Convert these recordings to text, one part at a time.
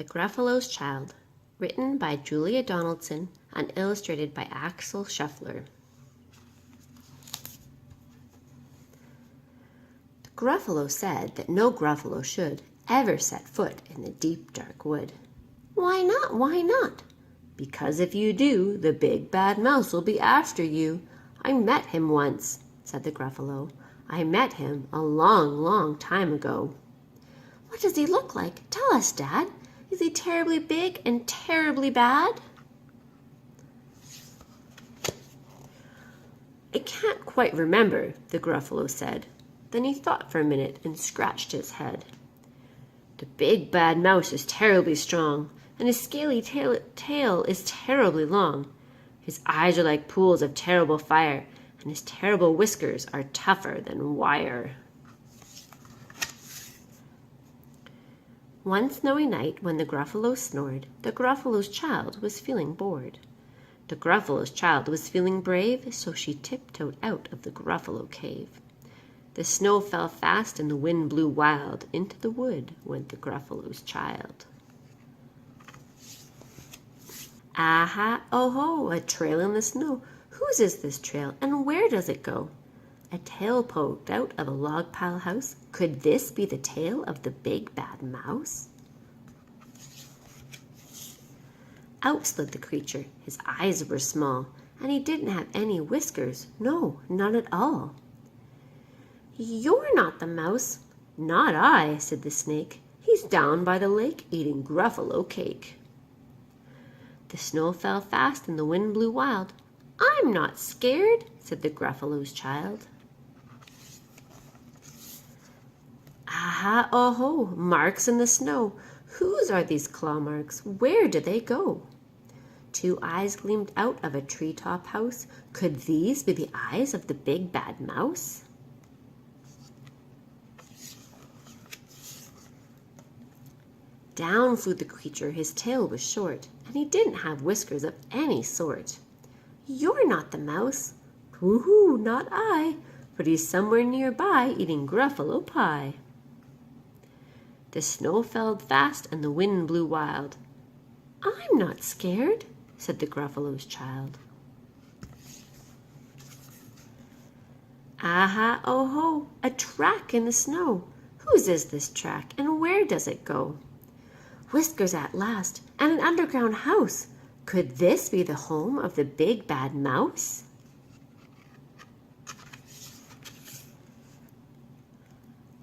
The Gruffalo's Child, written by Julia Donaldson and illustrated by Axel Scheffler. The Gruffalo said that no Gruffalo should ever set foot in the deep dark wood. Why not? Why not? Because if you do, the big bad mouse will be after you. I met him once, said the Gruffalo. I met him a long, long time ago. What does he look like? Tell us, Dad. Is he terribly big and terribly bad? I can't quite remember, the Gruffalo said. Then he thought for a minute and scratched his head. The big bad mouse is terribly strong, and his scaly tail is terribly long. His eyes are like pools of terrible fire, and his terrible whiskers are tougher than wire. One snowy night when the Gruffalo snored, the Gruffalo's child was feeling bored. The Gruffalo's child was feeling brave, so she tiptoed out of the Gruffalo cave. The snow fell fast and the wind blew wild. Into the wood went the Gruffalo's child. Aha, oh ho, a trail in the snow. Whose is this trail, and where does it go? A tail poked out of a log pile house. Could this be the tail of the big bad mouse? Out slid the creature. His eyes were small, and he didn't have any whiskers. No, none at all. You're not the mouse. Not I, said the snake. He's down by the lake eating Gruffalo cake. The snow fell fast and the wind blew wild. I'm not scared, said the Gruffalo's child. Aha, oh ho, marks in the snow. Whose are these claw marks? Where do they go? Two eyes gleamed out of a treetop house. Could these be the eyes of the big bad mouse? Down flew the creature. His tail was short, and he didn't have whiskers of any sort. You're not the mouse. Woo-hoo, not I, but he's somewhere nearby eating Gruffalo pie. The snow fell fast and the wind blew wild. I'm not scared, said the Gruffalo's child. Aha, oh ho, a track in the snow. Whose is this track, and where does it go? Whiskers at last, and an underground house. Could this be the home of the big bad mouse?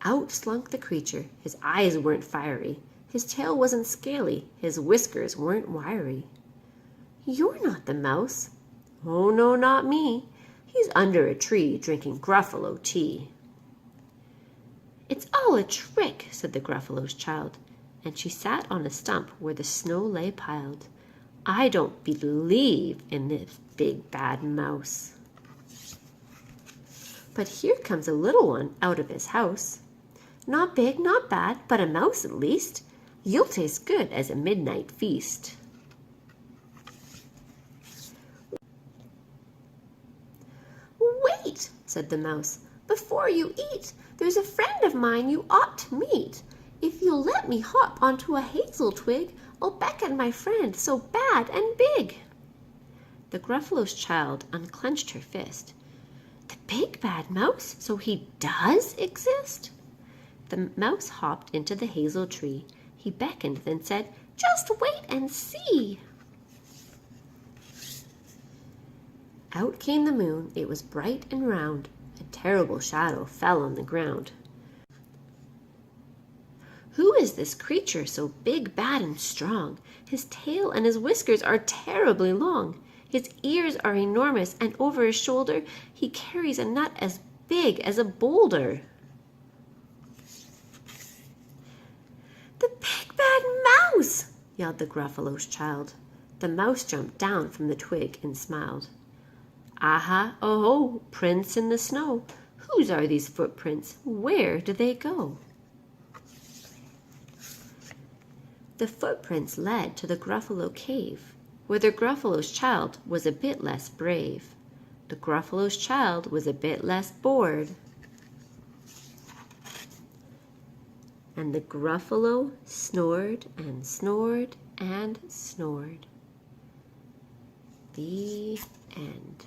Out slunk the creature. His eyes weren't fiery. His tail wasn't scaly. His whiskers weren't wiry. You're not the mouse. Oh, no, not me. He's under a tree drinking Gruffalo tea. It's all a trick, said the Gruffalo's child, and she sat on a stump where the snow lay piled. I don't believe in this big bad mouse. But here comes a little one out of his house. Not big, not bad, but a mouse at least. You'll taste good as a midnight feast. Wait, said the mouse, before you eat. There's a friend of mine you ought to meet. If you'll let me hop onto a hazel twig, I'll beckon my friend so bad and big. The Gruffalo's child unclenched her fist. The big bad mouse, so he does exist? The mouse hopped into the hazel tree. He beckoned, then said, just wait and see. Out came the moon. It was bright and round. A terrible shadow fell on the ground. Who is this creature so big, bad, and strong? His tail and his whiskers are terribly long. His ears are enormous, and over his shoulder he carries a nut as big as a boulder. The big bad mouse, yelled the Gruffalo's child. The mouse jumped down from the twig and smiled. Aha, oh ho, prints in the snow. Whose are these footprints? Where do they go? The footprints led to the Gruffalo cave, where the Gruffalo's child was a bit less brave. The Gruffalo's child was a bit less bored. And the Gruffalo snored and snored and snored. The end.